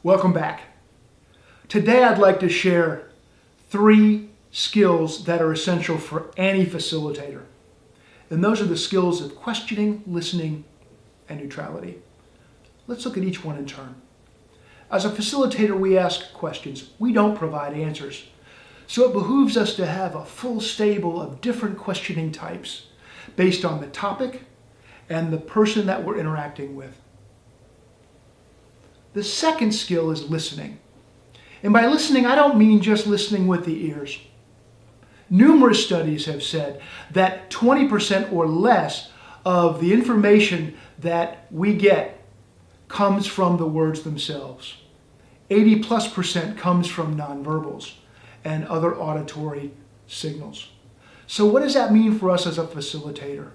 Welcome back. Today I'd like to share 3 skills that are essential for any facilitator. And those are the skills of questioning, listening, and neutrality. Let's look at each one in turn. As a facilitator, we ask questions. We don't provide answers. So it behooves us to have a full stable of different questioning types based on the topic and the person that we're interacting with. The second skill is listening. And by listening, I don't mean just listening with the ears. Numerous studies have said that 20% or less of the information that we get comes from the words themselves. 80+% comes from nonverbals and other auditory signals. So what does that mean for us as a facilitator?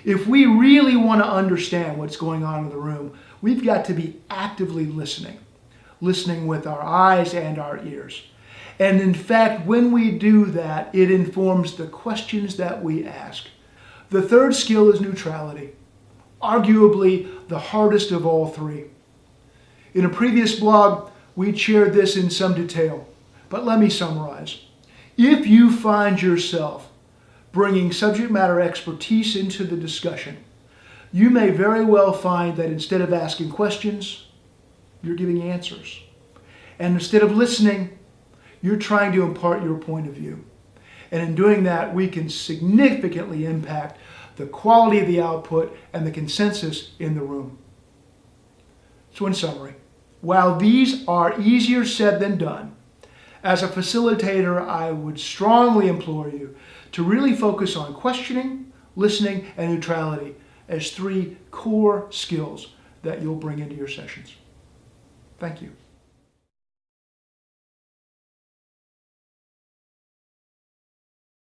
If we really want to understand what's going on in the room, we've got to be actively listening with our eyes and our ears. And in fact, when we do that, it informs the questions that we ask. The third skill is neutrality, arguably the hardest of all 3. In a previous blog, we shared this in some detail, but let me summarize. If you find yourself bringing subject matter expertise into the discussion, you may very well find that instead of asking questions, you're giving answers. And instead of listening, you're trying to impart your point of view. And in doing that, we can significantly impact the quality of the output and the consensus in the room. So in summary, while these are easier said than done, as a facilitator, I would strongly implore you to really focus on questioning, listening, and neutrality as 3 core skills that you'll bring into your sessions. Thank you.